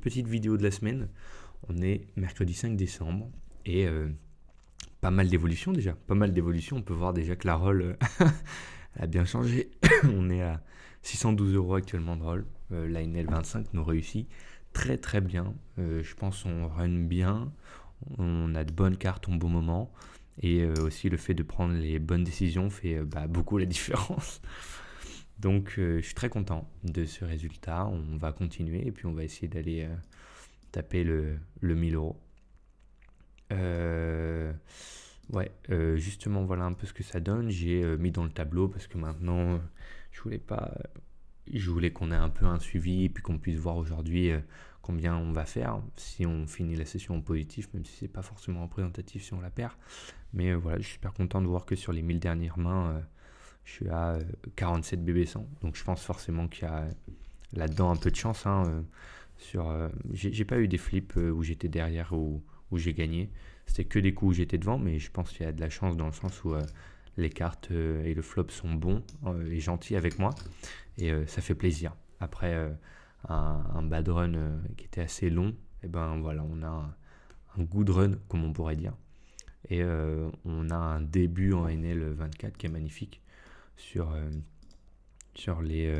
Petite vidéo de la semaine, on est mercredi 5 décembre et pas mal d'évolutions déjà, pas mal d'évolutions, on peut voir déjà que la roll elle a bien changé, on est à 612 euros actuellement de roll, l'Inel 25 nous réussit très très bien, je pense on run bien, on a de bonnes cartes au bon moment et aussi le fait de prendre les bonnes décisions fait beaucoup la différence. Donc je suis très content de ce résultat, on va continuer et puis on va essayer d'aller taper le 1000 euros. Justement, voilà un peu ce que ça donne. J'ai mis dans le tableau parce que maintenant, je voulais pas. Je voulais qu'on ait un peu un suivi et puis qu'on puisse voir aujourd'hui combien on va faire si on finit la session en positif, même si c'est pas forcément représentatif si on la perd. Mais voilà, je suis super content de voir que sur les 1000 dernières mains, je suis à 47 BB100. Donc je pense forcément qu'il y a là-dedans un peu de chance. J'ai pas eu des flips où j'étais derrière ou où j'ai gagné. C'était que des coups où j'étais devant, mais je pense qu'il y a de la chance dans le sens où les cartes et le flop sont bons et gentils avec moi. Et ça fait plaisir. Après un bad run qui était assez long, et ben voilà, on a un good run, comme on pourrait dire. Et on a un début en NL 24 qui est magnifique sur les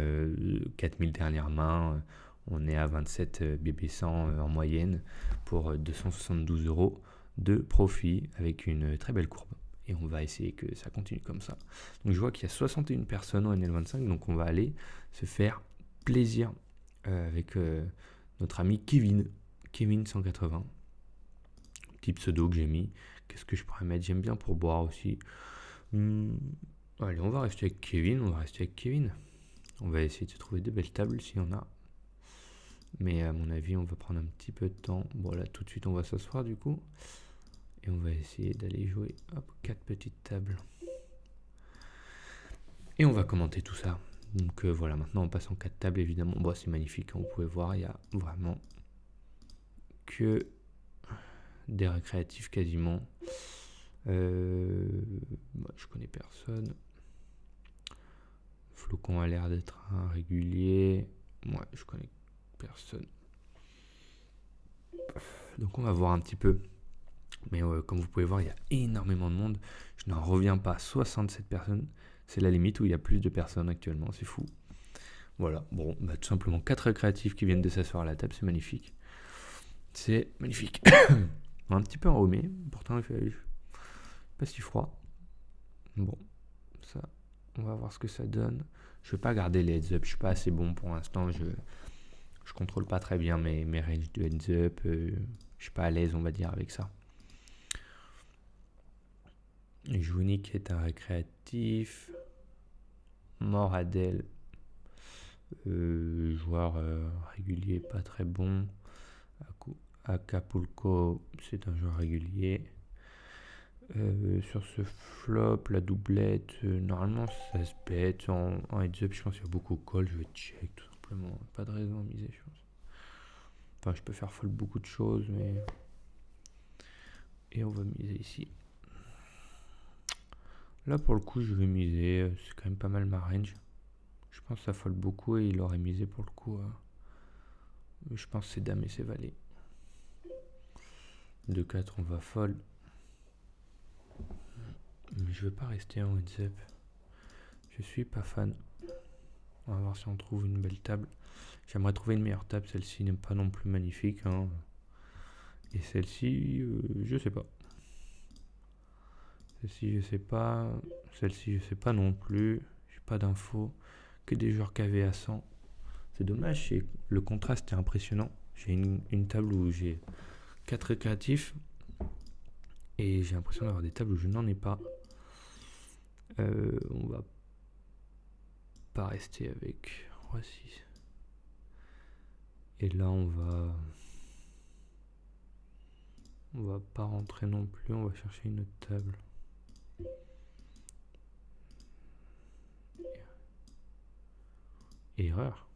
4000 dernières mains. On est à 27 BB100 en moyenne pour 272 euros de profit avec une très belle courbe. Et on va essayer que ça continue comme ça. Donc je vois qu'il y a 61 personnes en NL25, donc on va aller se faire plaisir avec notre ami Kevin. Kevin 180, petit pseudo que j'ai mis. Qu'est-ce que je pourrais mettre? J'aime bien pour boire aussi. Allez, on va rester avec Kevin, On va essayer de trouver de belles tables s'il y en a. Mais à mon avis, on va prendre un petit peu de temps. Bon, là, tout de suite, on va s'asseoir du coup. Et on va essayer d'aller jouer 4 petites tables. Et on va commenter tout ça. Donc voilà, maintenant on passe en 4 tables évidemment. Bon, c'est magnifique, vous pouvez voir, il y a vraiment que des récréatifs quasiment. Je connais personne. Flocon a l'air d'être un régulier. Moi, je connais personne. Donc on va voir un petit peu. Mais comme vous pouvez voir, il y a énormément de monde. Je n'en reviens pas. 67 personnes. C'est la limite où il y a plus de personnes actuellement. C'est fou. Voilà. Bon, tout simplement 4 récréatifs qui viennent de s'asseoir à la table. C'est magnifique. C'est magnifique. Un petit peu enrhumé. Pourtant, il fait pas si froid. Bon, ça, on va voir ce que ça donne. Je vais pas garder les heads up. Je suis pas assez bon pour l'instant. Je contrôle pas très bien mes ranges de heads up. Je suis pas à l'aise, on va dire, avec ça. Jounik est un récréatif. Moradel, joueur régulier, pas très bon. Acapulco, c'est un joueur régulier. Sur ce flop, la doublette, normalement ça se pète. En heads up, je pense qu'il y a beaucoup de call. Je vais check tout simplement. Pas de raison à miser, je pense. Enfin, je peux faire fold beaucoup de choses, mais. Et on va miser ici. Là, pour le coup, je vais miser. C'est quand même pas mal ma range. Je pense que ça fold beaucoup et il aurait misé pour le coup. Je pense que c'est dame et c'est valet. 2-4, on va fold. Mais je veux pas rester en heads up. Je suis pas fan. On va voir si on trouve une belle table. J'aimerais trouver une meilleure table. Celle-ci n'est pas non plus magnifique. Et celle-ci, je sais pas. Celle-ci, je sais pas. Celle-ci, je sais pas non plus. J'ai pas d'infos. Que des joueurs KV à 100. C'est dommage. Le contraste est impressionnant. J'ai une table où j'ai 4 récréatifs. Et j'ai l'impression d'avoir des tables où je n'en ai pas. On va pas rester avec roi 6. Et là, on va pas rentrer non plus. On va chercher une autre table. Erreur.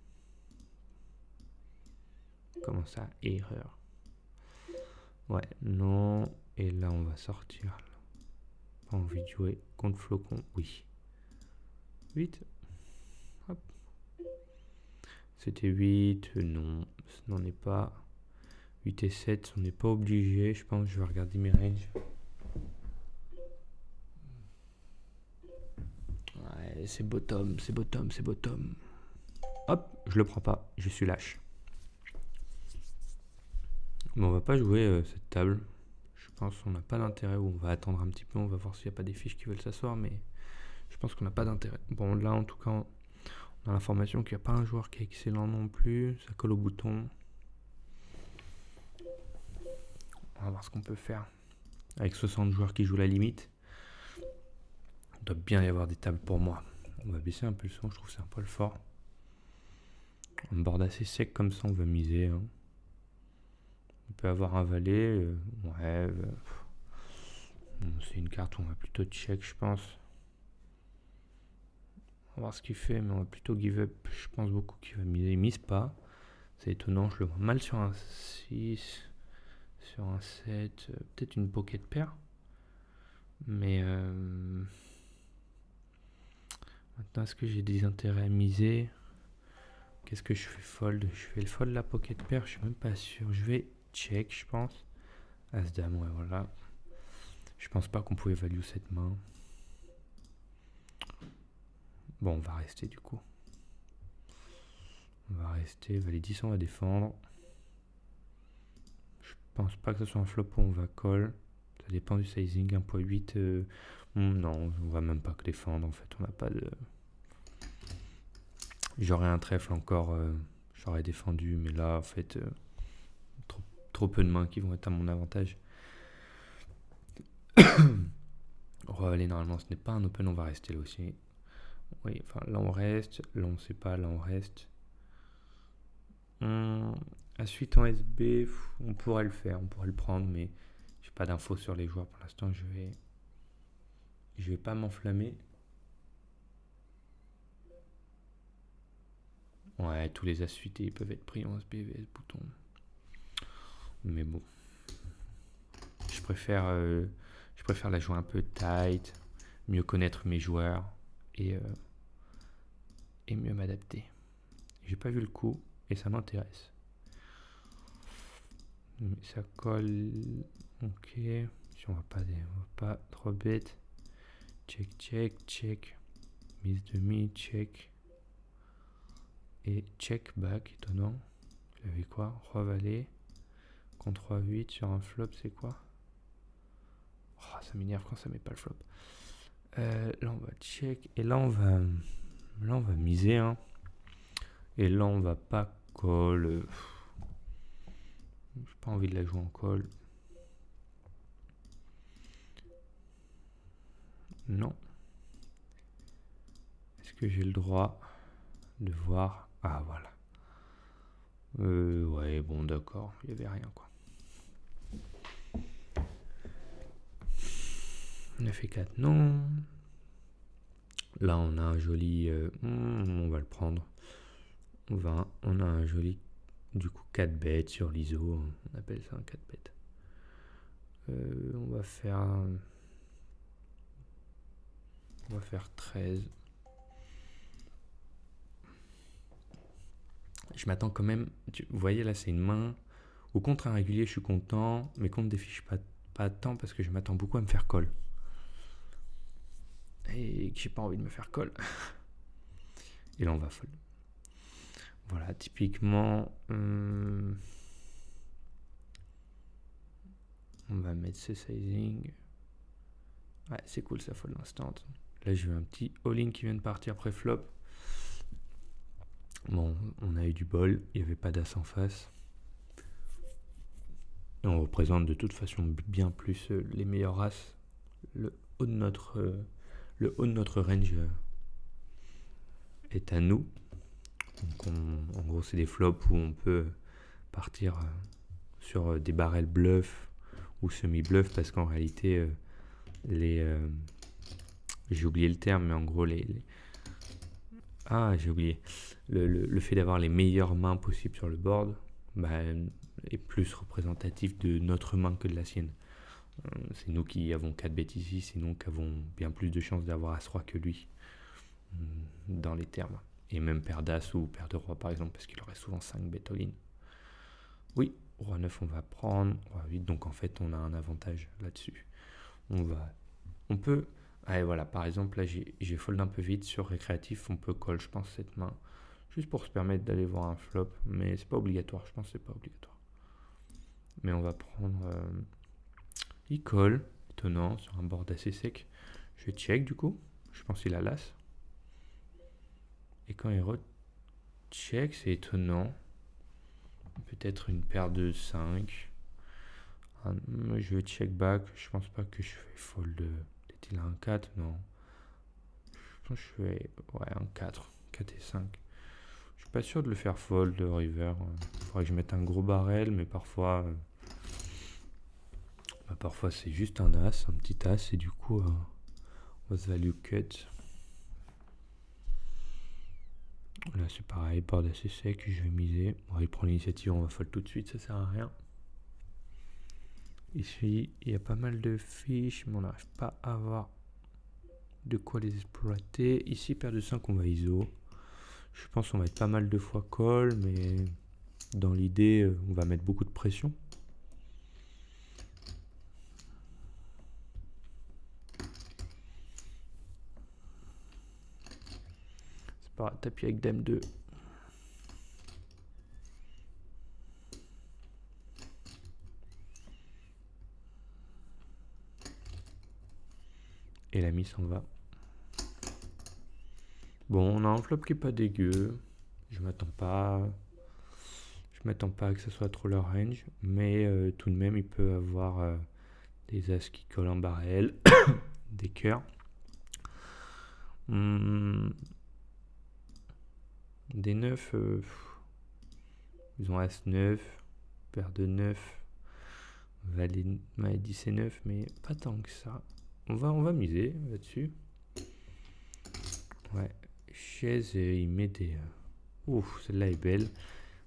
Comment ça, erreur? Ouais, non. Et là, on va sortir. Pas envie de jouer contre Flocon. Oui. 8. Hop. C'était 8. Non, ce n'en est pas. 8 et 7, on n'est pas obligé. Je pense que je vais regarder mes ranges. Ouais, c'est bottom, c'est bottom, c'est bottom. Hop, je le prends pas, je suis lâche. Mais on va pas jouer cette table. Je pense qu'on n'a pas d'intérêt, ou on va attendre un petit peu, on va voir s'il n'y a pas des fiches qui veulent s'asseoir, mais je pense qu'on n'a pas d'intérêt. Bon, là en tout cas, on a l'information qu'il n'y a pas un joueur qui est excellent non plus, ça colle au bouton. On va voir ce qu'on peut faire. Avec 60 joueurs qui jouent la limite, il doit bien y avoir des tables pour moi. On va baisser un peu le son, je trouve que c'est un poil fort. Un board assez sec comme ça, on va miser. Hein. On peut avoir un valet. Ouais. C'est une carte où on va plutôt check, je pense. On va voir ce qu'il fait, mais on va plutôt give up. Je pense beaucoup qu'il va miser. Il mise pas. C'est étonnant, je le vois mal sur un 6, sur un 7. Peut-être une pocket paire. Mais maintenant, est-ce que j'ai des intérêts à miser? Qu'est-ce que je fais fold? Je fais le fold la pocket paire, je suis même pas sûr. Je vais check, je pense. As-dame, ouais, voilà. Je pense pas qu'on pouvait value cette main. Bon, on va rester du coup. On va rester. Valet 10, on va défendre. Je pense pas que ce soit un flop où on va call. Ça dépend du sizing. 1.8. Non, on va même pas que défendre. En fait, on n'a pas de. J'aurais un trèfle encore. J'aurais défendu. Mais là, en fait, trop peu de mains qui vont être à mon avantage. Roi valet, normalement, ce n'est pas un open. On va rester là aussi. Oui, enfin, là on reste. Là on sait pas. Là on reste. À suite en SB, on pourrait le faire, on pourrait le prendre, mais j'ai pas d'infos sur les joueurs pour l'instant. Je vais pas m'enflammer. Ouais, tous les as suités ils peuvent être pris en SB vs bouton. Mais bon, je préfère la jouer un peu tight, mieux connaître mes joueurs et mieux m'adapter. J'ai pas vu le coup et ça m'intéresse. Ça colle. Ok. Si on va pas trop bête. Check, check, check. Mise demi, check. Et check back, étonnant. Il avait quoi? Roi valet. Contre 3-8 sur un flop, c'est quoi? Oh, ça m'énerve quand ça met pas le flop. Là on va check. Et là on va miser. Hein. Et là on va pas call. J'ai pas envie de la jouer en call. Non. Est-ce que j'ai le droit de voir? Ah voilà. Ouais, bon d'accord, il n'y avait rien quoi. 9 et 4, non. Là on a un joli... on va le prendre. On a un joli... Du coup 4 bêtes sur l'ISO. On appelle ça un 4 bêtes. On va faire... On va faire 13. Je m'attends quand même... Vous voyez là c'est une main... Ou contre un régulier je suis content. Mais contre des fiches pas tant parce que je m'attends beaucoup à me faire call. Et que j'ai pas envie de me faire call. Et là on va fold. Voilà, typiquement, on va mettre ce sizing. Ouais, c'est cool, ça fold instant. Là, j'ai eu un petit all-in qui vient de partir après flop. Bon, on a eu du bol, il n'y avait pas d'as en face. Et on représente de toute façon bien plus les meilleurs as. Le haut de notre range est à nous. Donc en gros, c'est des flops où on peut partir sur des barrels bluff ou semi-bluff parce qu'en réalité, j'ai oublié le terme, mais en gros, j'ai oublié. Le fait d'avoir les meilleures mains possibles sur le board est plus représentatif de notre main que de la sienne. C'est nous qui avons 4 bêtes ici, c'est nous qui avons bien plus de chances d'avoir As-Roi que lui, dans les termes. Et même paire d'As ou paire de Roi par exemple, parce qu'il aurait souvent 5 bêtes all-in. Oui, Roi 9, on va prendre. Roi 8, donc en fait, on a un avantage là-dessus. On peut... Allez, voilà, par exemple, là, j'ai fold un peu vite. Sur récréatif, on peut call, je pense, cette main. Juste pour se permettre d'aller voir un flop. Mais c'est pas obligatoire, je pense que c'est pas obligatoire. Mais on va prendre... il call, étonnant, sur un board assez sec. Je check, du coup. Je pense qu'il a l'as. Et quand il recheck, c'est étonnant. Peut-être une paire de 5. Je vais check back. Je pense pas que je fais fold. Peut-être il a un 4, non. Je pense que je fais un 4. 4 et 5. Je suis pas sûr de le faire fold, le river. Il faudrait que je mette un gros barrel, mais parfois... parfois c'est juste un as, un petit as, et du coup, on va se value cut. Là c'est pareil, board assez sec, je vais miser. Bon, il prend l'initiative, on va fold tout de suite, ça sert à rien. Ici, il y a pas mal de fiches, mais on n'arrive pas à avoir de quoi les exploiter. Ici, paire de 5, on va ISO. Je pense qu'on va être pas mal de fois call, mais dans l'idée, on va mettre beaucoup de pression. C'est pas tapis avec dame 2. Et la mise s'en va. Bon, on a un flop qui est pas dégueu. Je m'attends pas à que ce soit trop leur range, mais tout de même, il peut avoir des as qui collent en barrel, des cœurs. Des 9, ils ont as 9, paire de 9, valet 10 et 9, mais pas tant que ça. On va miser là-dessus. Ouais, chaise, il met des... Ouf, celle-là est belle.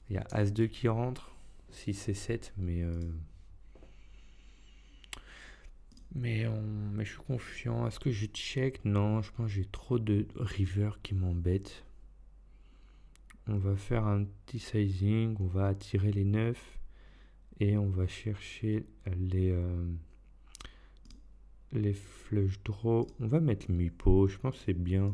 Il y a As2 qui rentre, 6 et 7, mais je suis confiant. Est-ce que je check? Non, je pense que j'ai trop de river qui m'embêtent. On va faire un petit sizing, on va attirer les 9 et on va chercher les flush draw. On va mettre mi-pot, je pense que c'est bien.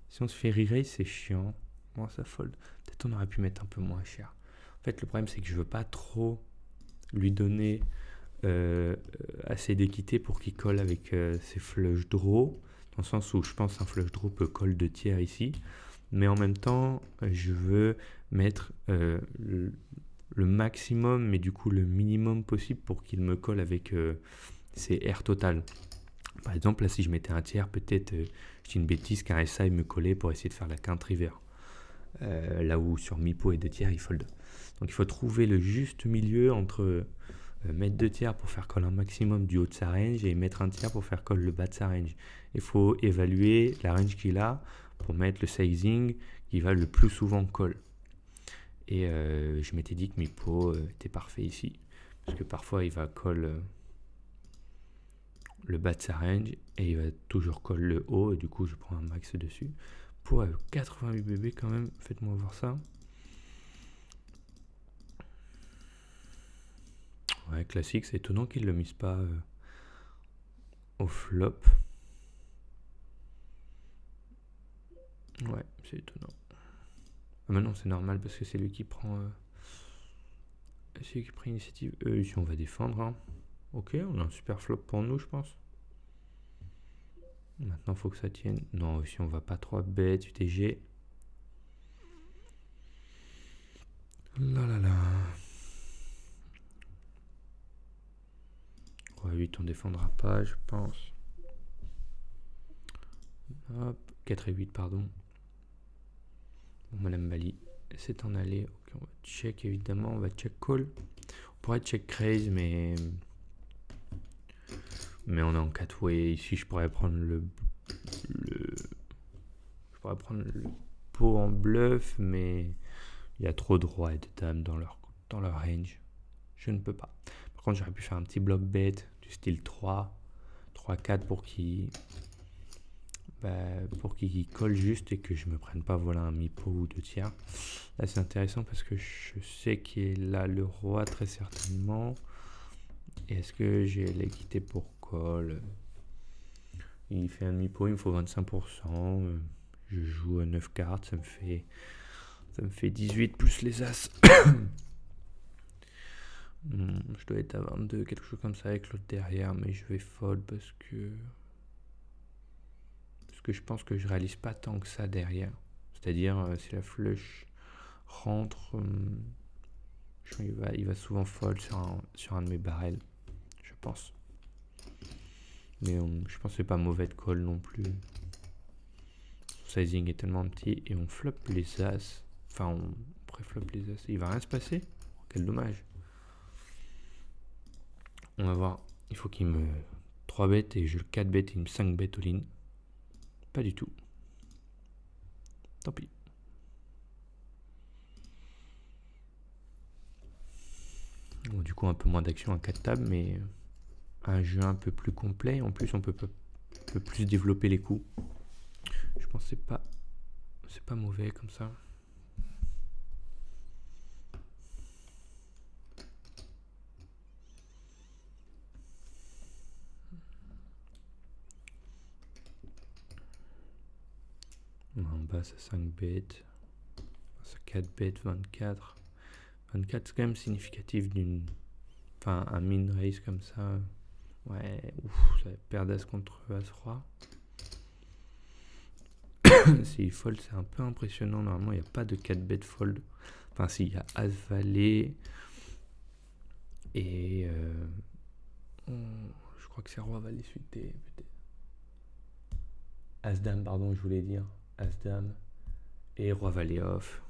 Si on se fait re-raise, c'est chiant. Bon, ça fold. Peut-être on aurait pu mettre un peu moins cher. En fait, le problème, c'est que je veux pas trop lui donner assez d'équité pour qu'il colle avec ses flush draw. Dans le sens où je pense qu'un flush draw peut call 2 tiers ici. Mais en même temps, je veux mettre le maximum, mais du coup le minimum possible pour qu'il me colle avec ses R total. Par exemple, là, si je mettais un tiers, peut-être, je dis une bêtise, qu'un SI me collait pour essayer de faire la quinte river. Là où sur mi-pot et 2 tiers, il fold. Donc il faut trouver le juste milieu entre mettre 2 tiers pour faire call un maximum du haut de sa range et mettre un tiers pour faire call le bas de sa range. Il faut évaluer la range qu'il a pour mettre le sizing qui va le plus souvent call. Et je m'étais dit que mi-pot était parfait ici. Parce que parfois il va call le bas de sa range et il va toujours call le haut. Et du coup je prends un max dessus. Pour 88 bb quand même, faites-moi voir ça. Ouais, classique, c'est étonnant qu'il ne le mise pas au flop. Ouais, c'est étonnant. Ah mais non, c'est normal parce que c'est lui qui prend l'initiative. Ici on va défendre. Hein. Ok, on a un super flop pour nous, je pense. Maintenant, il faut que ça tienne. Non, ici on va pas trop bête, UTG. Là là là. Roi 8, on défendra pas, je pense. Hop, 4 et 8, pardon. Bon, Madame Bali, c'est en aller. Ok, on va check évidemment, on va check call. On pourrait check raise, mais on est en 4-way. Ici, je pourrais prendre le pot en bluff, mais il y a trop de rois et de dames dans leur range. Je ne peux pas. Par contre, j'aurais pu faire un petit bloc bet du style 3, 4 pour qu'il pour qu'il colle juste et que je me prenne pas voilà un mi-pot ou 2 tiers. Là c'est intéressant parce que je sais qu'il a le roi très certainement. Et est-ce que j'ai l'équité pour call? Il fait un demi-pot, il me faut 25%. Je joue 9 cartes, ça me fait 18 plus les as. Je dois être à 22, quelque chose comme ça avec l'autre derrière, mais je vais fold parce que je pense que je réalise pas tant que ça derrière. C'est-à-dire, si la flush rentre, il va souvent fold sur un de mes barrels, je pense. Mais je pense que c'est pas mauvais de call non plus. Son sizing est tellement petit et on flop les as. Enfin, on préflop les as. Il va rien se passer. Quel dommage. On va voir. Il faut qu'il me 3 bet et je le 4 bet et il me 5 bet all-in. Pas du tout. Tant pis. Bon, du coup, un peu moins d'action à 4 tables, mais un jeu un peu plus complet. En plus, on peut plus développer les coups. Je pense que c'est pas mauvais comme ça. En bas, c'est 5 bêtes. C'est 4 bêtes, 24. 24, c'est quand même significatif Enfin, un min raise comme ça. Ouais, ouf, ça va perdre as contre as-roi. S'il fold, c'est un peu impressionnant. Normalement, il n'y a pas de 4 bêtes fold. Enfin, si, il y a as-valet. Et je crois que c'est roi-valet suité, peut-être. As-dame, pardon, je voulais dire. As-dame. Et roi-valet off.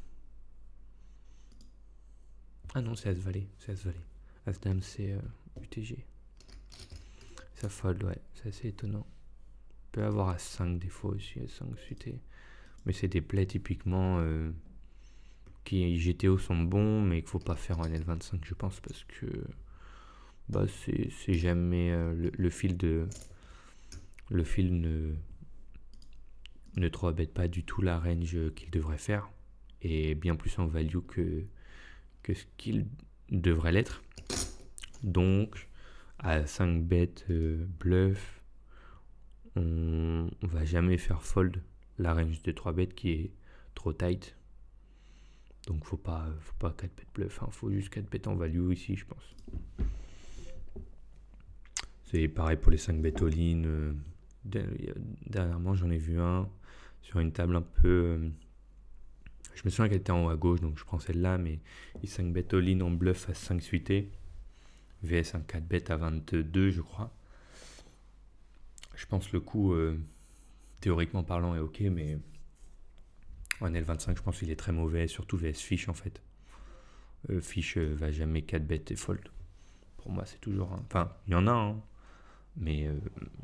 Ah non, c'est as-valet. C'est as-valet. As-dame, c'est UTG. Ça fold, ouais. C'est assez étonnant. On peut avoir as-5 des fois aussi, as-5 suité. Mais c'est des plays typiquement qui GTO sont bons, mais qu'il faut pas faire en L25, je pense, parce que c'est jamais le fil ne 3-bet pas du tout la range qu'il devrait faire, et bien plus en value que ce qu'il devrait l'être. Donc à 5 bêtes bluff, on va jamais faire fold la range de 3 bêtes qui est trop tight. Donc faut pas 4 bêtes bluff, hein. Faut juste 4 bêtes en value ici, je pense. C'est pareil pour les 5 bêtes all-in. Dernièrement, j'en ai vu un sur une table un peu... je me souviens qu'elle était en haut à gauche, donc je prends celle-là, mais il 5 bêtes all-in en bluff à 5 suité. VS un 4 bêtes à 22, je crois. Je pense le coup, théoriquement parlant, est ok, mais en L25, je pense qu'il est très mauvais, surtout VS Fish en fait. Fish va jamais 4 bêtes et fold. Pour moi, c'est toujours un... Enfin, il y en a un, hein, mais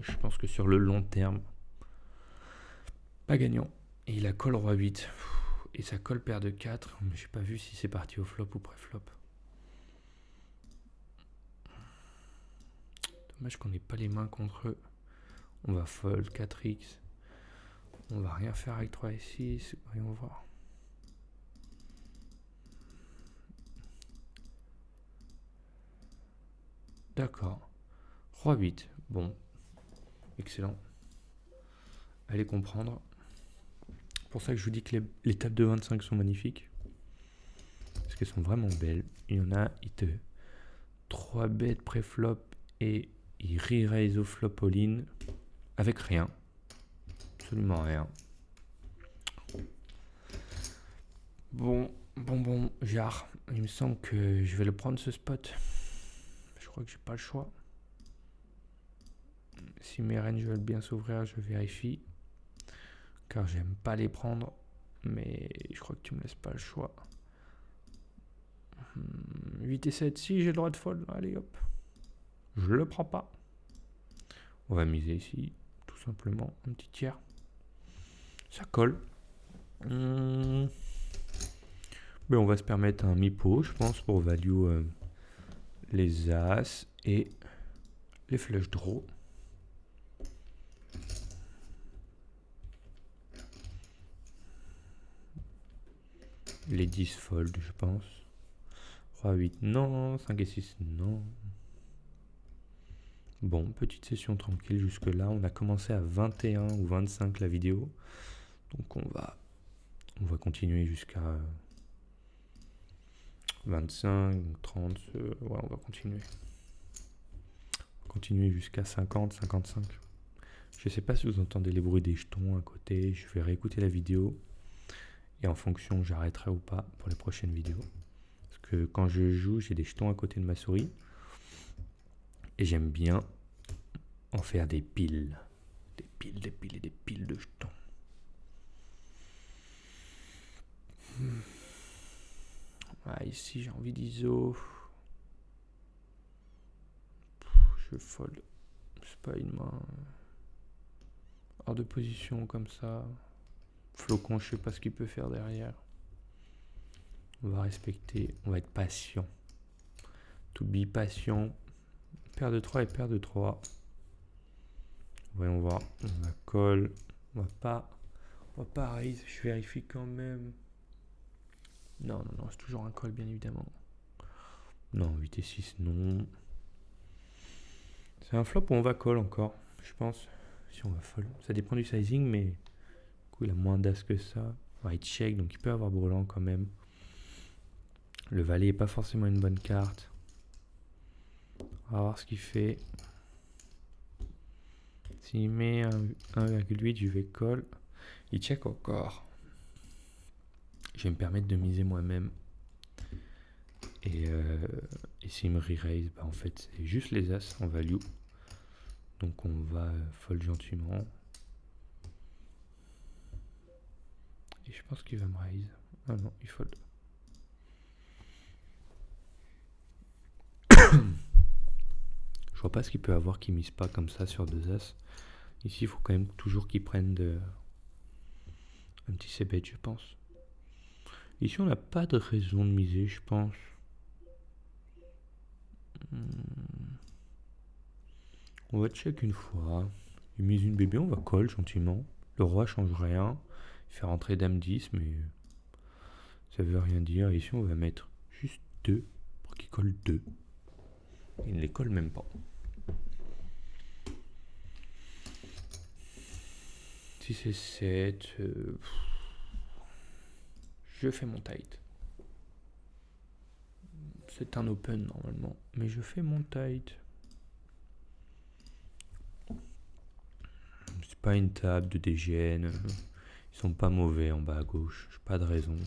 je pense que sur le long terme, pas gagnant. Et il a call roi 8. Et ça colle paire de 4. Mais j'ai pas vu si c'est parti au flop ou pré-flop. Dommage qu'on n'ait pas les mains contre eux. On va fold 4x. On va rien faire avec 3 et 6. Voyons voir. D'accord. Roi 8. Bon. Excellent. Allez comprendre. C'est pour ça que je vous dis que les tables de 25 sont magnifiques. Parce qu'elles sont vraiment belles. Il y en a, il te 3 bêtes pré-flop et il re-raise au flop all-in avec rien. Absolument rien. Bon, Jarre. Il me semble que je vais le prendre ce spot. Je crois que j'ai pas le choix. Si mes ranges veulent bien s'ouvrir, je vérifie. Car j'aime pas les prendre. Mais je crois que tu me laisses pas le choix. 8 et 7, si j'ai le droit de fold. Allez hop. Je le prends pas. On va miser ici. Tout simplement un petit tiers. Ça colle. Mais on va se permettre un mi-pot, je pense, pour value les as et les flush draw. Les 10 fold, je pense. Roi 8, non. 5 et 6, non. Bon, petite session tranquille jusque là. On a commencé à 21 ou 25 la vidéo. Donc on va continuer jusqu'à 25, 30. Ouais, on va continuer. Continuer jusqu'à 50, 55. Je sais pas si vous entendez les bruits des jetons à côté. Je vais réécouter la vidéo. Et en fonction, j'arrêterai ou pas pour les prochaines vidéos. Parce que quand je joue, j'ai des jetons à côté de ma souris. Et j'aime bien en faire des piles. Des piles et des piles de jetons. Ah, ici, j'ai envie d'ISO. Je fold. C'est pas une main hors de position comme ça. Flocon, je sais pas ce qu'il peut faire derrière. On va respecter, on va être patient. To be patient. Paire de 3 et paire de 3. Voyons voir. On va call. On va pas raise. Je vérifie quand même. Non, c'est toujours un call, bien évidemment. Non, 8 et 6, non. C'est un flop où on va call encore, je pense. Si on va fold. Ça dépend du sizing, mais du coup, il a moins d'as que ça. Ouais, il check, donc il peut avoir brelan quand même. Le valet n'est pas forcément une bonne carte. On va voir ce qu'il fait. S'il met 1,8, je vais call. Il check encore. Je vais me permettre de miser moi-même. Et s'il me re-raise, bah en fait, c'est juste les as en value. Donc on va fold gentiment. Et je pense qu'il va me raise. Ah non, il fold. Je vois pas ce qu'il peut avoir qui mise pas comme ça sur 2 as. Ici, il faut quand même toujours qu'il prenne un petit c-bet, je pense. Ici, on n'a pas de raison de miser, je pense. On va check une fois. Il mise une bébé, on va call gentiment. Le roi change rien. Il fait rentrer dame 10, mais ça veut rien dire. Ici, on va mettre juste 2 pour qu'il colle 2. Il ne les colle même pas. 6 et 7. Je fais mon tight. C'est un open normalement, mais je fais mon tight. C'est pas une table de DGN. Ils sont pas mauvais en bas à gauche. J'ai pas de raison.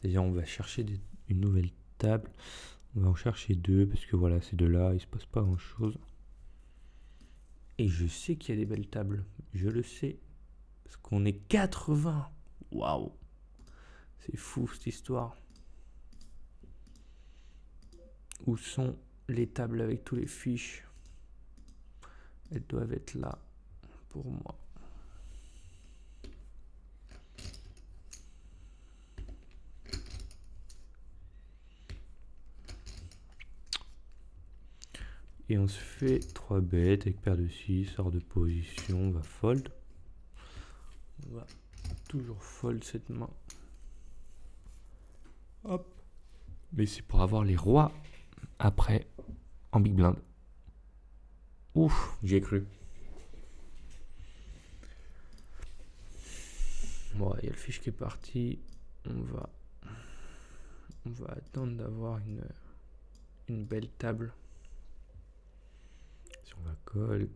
D'ailleurs, on va chercher une nouvelle table. On va en chercher 2 parce que voilà, ces deux-là, il se passe pas grand-chose. Et je sais qu'il y a des belles tables. Je le sais. Parce qu'on est 80. Waouh. C'est fou cette histoire. Où sont les tables avec tous les fiches? Elles doivent être là pour moi. Et on se fait 3 bêtes avec paire de 6, hors de position, on va fold. On va toujours fold cette main. Hop. Mais c'est pour avoir les rois après en big blind. Ouf, j'y ai cru. Bon, il y a le fiche qui est parti. On va attendre d'avoir une belle table. Si on va call,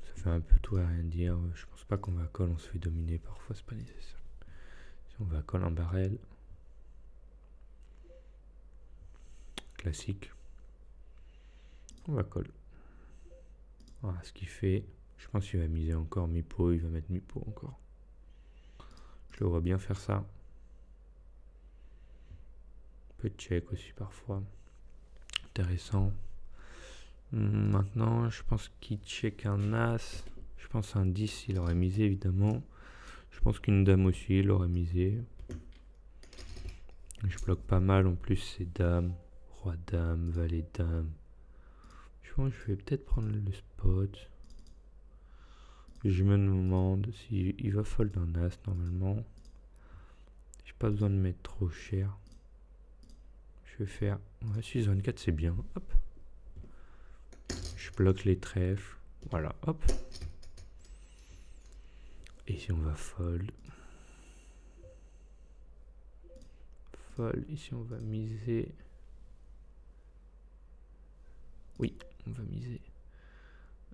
ça fait un peu tout à rien dire. Je pense pas qu'on va call, on se fait dominer parfois, c'est pas nécessaire. Si on va call en barrel, classique, on va call. Voilà ce qu'il fait. Je pense qu'il va miser encore mi-pot, il va mettre mi-pot encore. Je le vois bien faire ça. Peu de check aussi parfois. Intéressant. Maintenant, je pense qu'il check un as. Je pense un 10, il aurait misé évidemment. Je pense qu'une dame aussi, il aurait misé. Je bloque pas mal en plus, c'est dame, roi dame, valet dame. Je pense que je vais peut-être prendre le spot. Je me demande s'il va fold un as normalement. pas besoin de mettre trop cher. Je vais faire... Ouais, 6 zone 4, c'est bien. Hop. Je bloque les trèfles. Voilà, hop. Et ici, on va fold. Fold. Ici, on va miser. Oui, on va miser.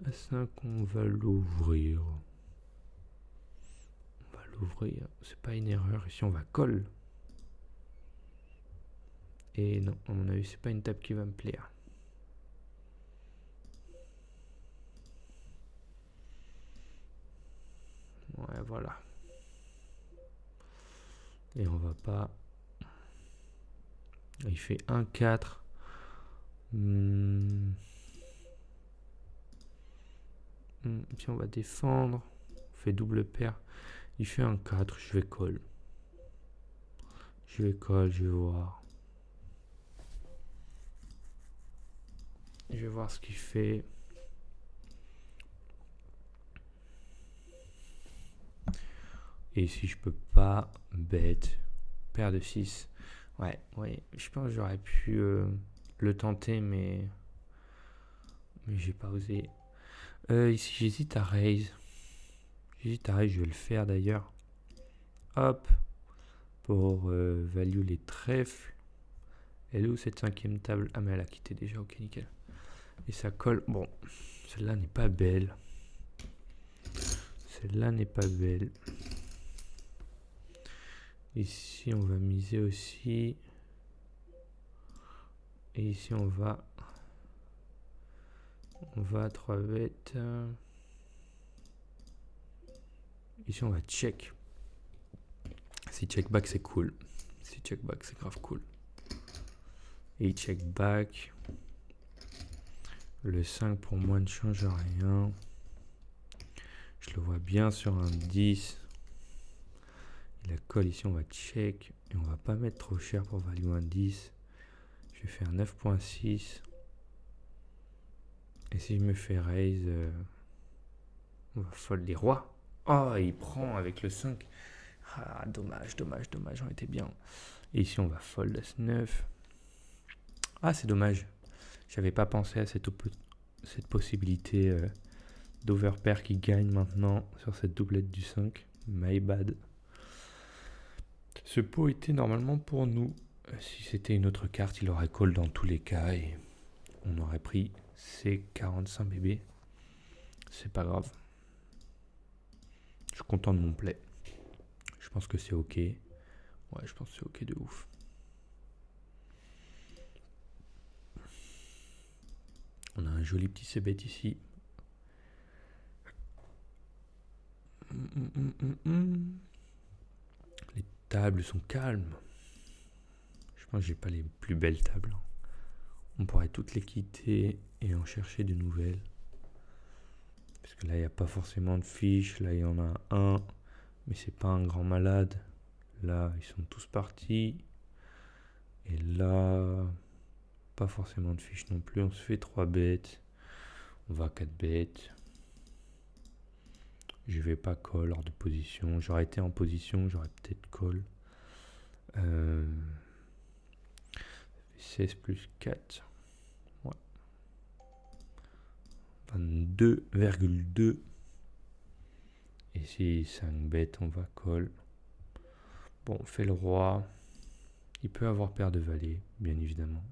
A5, on va l'ouvrir. On va l'ouvrir. C'est pas une erreur. Ici, on va call. Et non, à mon avis, c'est pas une table qui va me plaire. Ouais, voilà. Et on va pas... Il fait 1-4. Puis on va défendre. On fait double paire. Il fait 1-4. Je vais call. Je vais call, je vais voir. Je vais voir ce qu'il fait. Et si je peux pas, bête. Paire de 6. Ouais, je pense que j'aurais pu le tenter, mais j'ai pas osé. Ici, j'hésite à raise. Je vais le faire d'ailleurs. Hop. Pour value les trèfles. Elle est où cette 5e table? Ah, mais elle a quitté déjà, ok, nickel. Et ça colle. Bon, celle-là n'est pas belle. Celle-là n'est pas belle. Ici, on va miser aussi. Et ici, on va à 3 bêtes. Ici, on va check. Si check back, c'est cool. Si check back, c'est grave cool. Et check back. Le 5 pour moi ne change rien. Je le vois bien sur un 10. La colle ici, on va check. Et on va pas mettre trop cher pour value un 10. Je vais faire 9.6. Et si je me fais raise, on va fold les rois. Oh, il prend avec le 5. Ah, dommage, on était bien. Et ici, on va fold As-9. Ah, c'est dommage. J'avais pas pensé à cette possibilité d'overpair qui gagne maintenant sur cette doublette du 5. My bad. Ce pot était normalement pour nous. Si c'était une autre carte, il aurait call dans tous les cas et on aurait pris ces 45 bébés. C'est pas grave. Je suis content de mon play. Je pense que c'est ok. Ouais, je pense que c'est ok de ouf. On a un joli petit c-bet ici. Les tables sont calmes. Je pense que j'ai pas les plus belles tables. On pourrait toutes les quitter et en chercher de nouvelles. Parce que là, il n'y a pas forcément de fiches. Là, il y en a un. Mais c'est pas un grand malade. Là, ils sont tous partis. Et là, pas forcément de fiches non plus. On se fait 3 bêtes. On va 4 bêtes. Je vais pas call hors de position. J'aurais été en position, j'aurais peut-être call. 16 plus 4. Ouais. 22,2. Et si 5 bêtes, on va call. Bon, on fait le roi. Il peut avoir paire de valet, bien évidemment.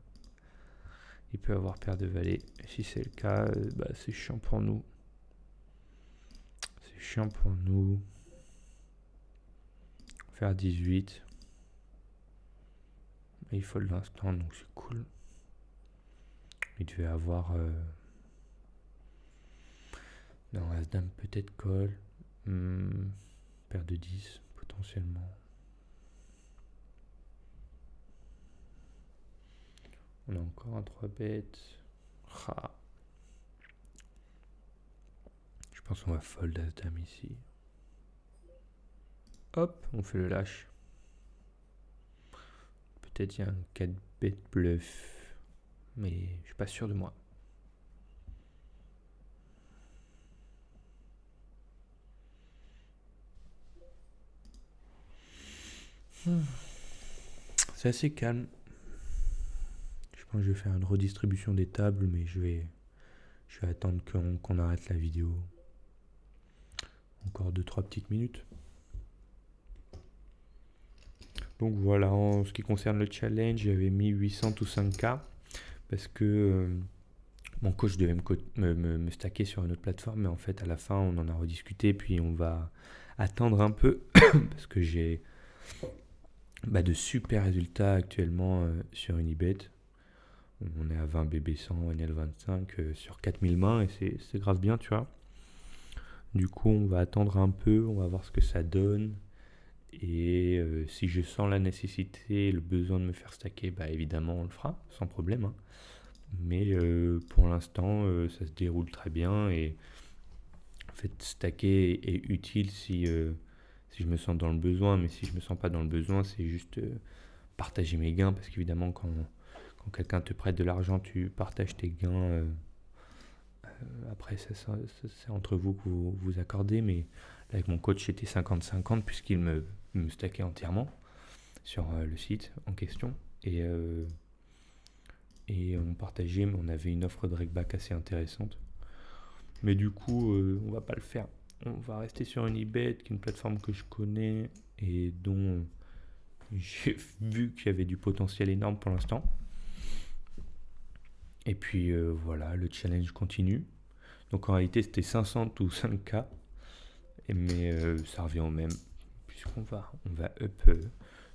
Il peut avoir paire de valet. Si c'est le cas, c'est chiant pour nous. C'est chiant pour nous. Faire 18. Et il faut l'instant, donc c'est cool. Il devait avoir... non, As-Dame peut-être call. Paire de 10, potentiellement. On a encore un 3 bêtes. Ah. Je pense qu'on va fold As-Dame ici. Hop, on fait le lâche. Peut-être il y a un 4 bêtes bluff. Mais je suis pas sûr de moi. C'est assez calme. Je pense que je vais faire une redistribution des tables, mais je vais attendre qu'on arrête la vidéo. Encore 2-3 petites minutes. Donc voilà, en ce qui concerne le challenge, j'avais mis 800 ou 5K parce que mon coach devait me stacker sur une autre plateforme, mais en fait à la fin on en a rediscuté, puis on va attendre un peu parce que j'ai de super résultats actuellement sur Unibet. On est à 20 BB100, NL25 sur 4000 mains et c'est grave bien, tu vois. Du coup, on va attendre un peu, on va voir ce que ça donne. Et si je sens la nécessité, le besoin de me faire stacker, évidemment, on le fera, sans problème, hein. Mais pour l'instant, ça se déroule très bien. Et en fait, stacker est utile si je me sens dans le besoin. Mais si je me sens pas dans le besoin, c'est juste partager mes gains. Parce qu'évidemment, quand quelqu'un te prête de l'argent, tu partages tes gains. Après, c'est entre vous que vous accordez, mais avec mon coach, c'était 50-50 puisqu'il me stackait entièrement sur le site en question. Et on partageait, mais on avait une offre de rakeback assez intéressante. Mais du coup, on va pas le faire. On va rester sur Unibet, qui est une plateforme que je connais et dont j'ai vu qu'il y avait du potentiel énorme pour l'instant. Et puis voilà, le challenge continue. Donc en réalité, c'était 500 ou 5K. Mais ça revient au même. Puisqu'on va up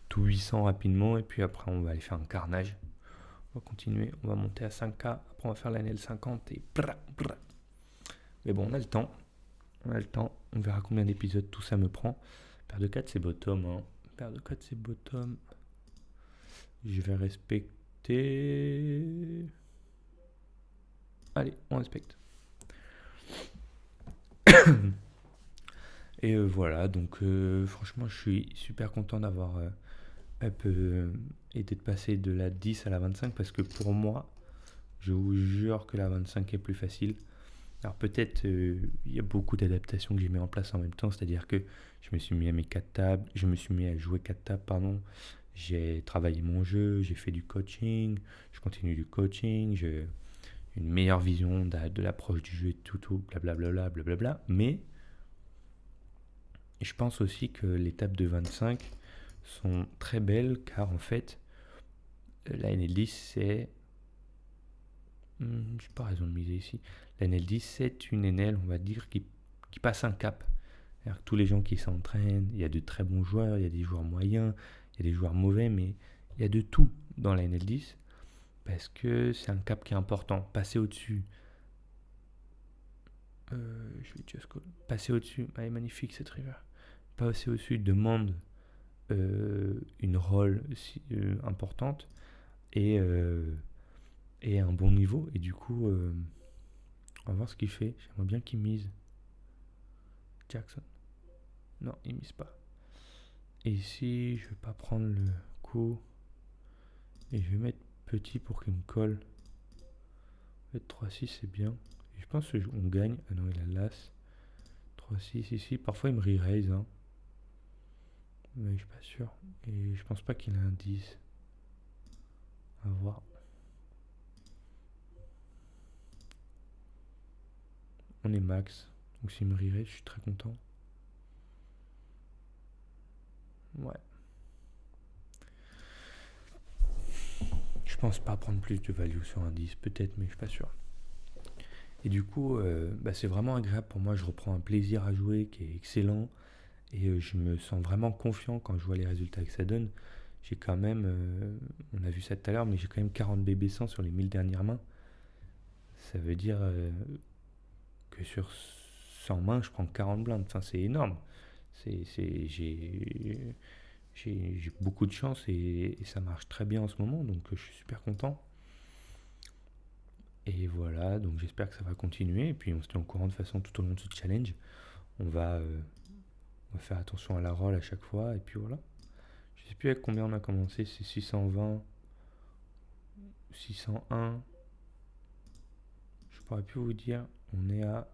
tout 800 rapidement. Et puis après, on va aller faire un carnage. On va continuer. On va monter à 5K. Après, on va faire l'année 50. Et Mais bon, on a le temps. On a le temps. On verra combien d'épisodes tout ça me prend. Paire de 4, c'est bottom. Hein. Paire de 4, c'est bottom. Je vais respecter. Allez, on respecte. Et voilà, donc franchement, je suis super content d'avoir été de passer de la 10 à la 25 parce que pour moi, je vous jure que la 25 est plus facile. Alors peut-être il y a beaucoup d'adaptations que j'ai mis en place en même temps, c'est-à-dire que je me suis mis à mes 4 tables, je me suis mis à jouer 4 tables, pardon. J'ai travaillé mon jeu, j'ai fait du coaching, je continue du coaching, j'ai une meilleure vision de l'approche du jeu et tout, blablabla, blablabla. Mais je pense aussi que les tables de 25 sont très belles car en fait, la NL10 c'est. Je n'ai pas raison de miser ici. La NL10 c'est une NL, on va dire, qui passe un cap. C'est-à-dire que tous les gens qui s'entraînent, il y a de très bons joueurs, il y a des joueurs moyens, il y a des joueurs mauvais, mais il y a de tout dans la NL10 parce que c'est un cap qui est important. Passer au-dessus. Je vais just call. Passer au-dessus. Elle est magnifique cette river. Passer au-dessus demande une rôle importante et un bon niveau. Et du coup, on va voir ce qu'il fait. J'aimerais bien qu'il mise. Jackson. Non, il mise pas. Et ici, je vais pas prendre le coup. Et je vais mettre petit pour qu'il me colle. Mettre 3-6, c'est bien. Et je pense qu'on gagne. Ah non, il a l'as. 3-6 ici. Parfois, il me re-raise. Hein. Mais je suis pas sûr. Et je pense pas qu'il a un 10. À voir. On est max. Donc s'il me re-raise, je suis très content. Ouais. Je pense pas prendre plus de value sur un 10, peut-être, mais je suis pas sûr. Et du coup, c'est vraiment agréable pour moi. Je reprends un plaisir à jouer qui est excellent. Et je me sens vraiment confiant quand je vois les résultats que ça donne. J'ai quand même, on a vu ça tout à l'heure, mais j'ai quand même 40 BB100 sur les 1000 dernières mains. Ça veut dire que sur 100 mains, je prends 40 blindes. Enfin, c'est énorme. J'ai beaucoup de chance et ça marche très bien en ce moment, donc je suis super content. Et voilà, donc j'espère que ça va continuer. Et puis on se tient au courant de façon tout au long de ce challenge. On va faire attention à la roll à chaque fois. Et puis voilà. Je sais plus avec combien on a commencé. C'est 620, 601. Je pourrais plus vous dire. On est à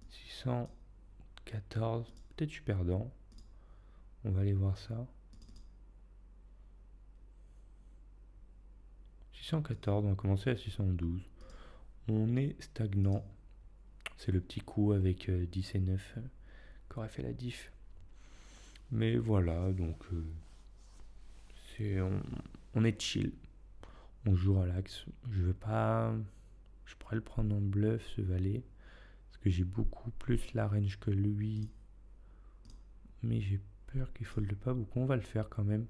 614. Peut-être je suis perdant. On va aller voir ça. 614, on va commencer à 612. On est stagnant. C'est le petit coup avec 10 et 9 qui aurait fait la diff. Mais voilà, donc on est chill. On joue relax. Je pourrais le prendre en bluff, ce valet. Parce que j'ai beaucoup plus la range que lui. Mais j'ai peur qu'il folde pas beaucoup. On va le faire quand même.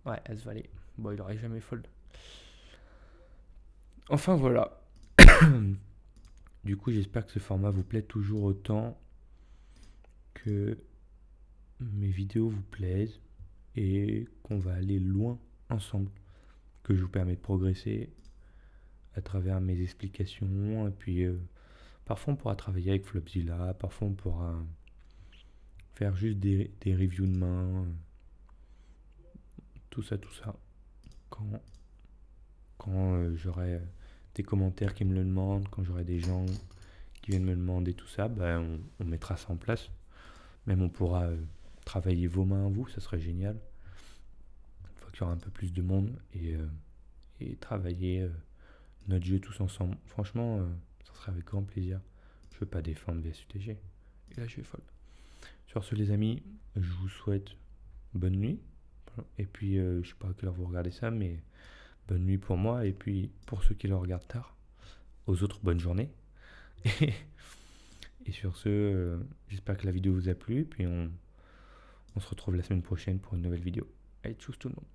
Ouais, As valet. Bon, il aurait jamais fold. Enfin voilà. Du coup, j'espère que ce format vous plaît toujours autant que mes vidéos vous plaisent et qu'on va aller loin ensemble, que je vous permets de progresser à travers mes explications. Et puis parfois on pourra travailler avec Flopzilla, parfois on pourra faire juste des reviews de main, tout ça. Quand j'aurai des commentaires qui me le demandent, quand j'aurai des gens qui viennent me demander tout ça, ben on mettra ça en place. Même on pourra travailler vos mains à vous, ça serait génial. Une fois qu'il y aura un peu plus de monde et travailler notre jeu tous ensemble. Franchement, ça serait avec grand plaisir. Je veux pas défendre VSUTG. Et là, je vais fold. Sur ce, les amis, je vous souhaite bonne nuit. Et puis, je sais pas à quelle heure vous regardez ça, mais bonne nuit pour moi. Et puis, pour ceux qui le regardent tard, aux autres, bonne journée. Et sur ce, j'espère que la vidéo vous a plu. Puis, on se retrouve la semaine prochaine pour une nouvelle vidéo. Allez, tchuss tout le monde.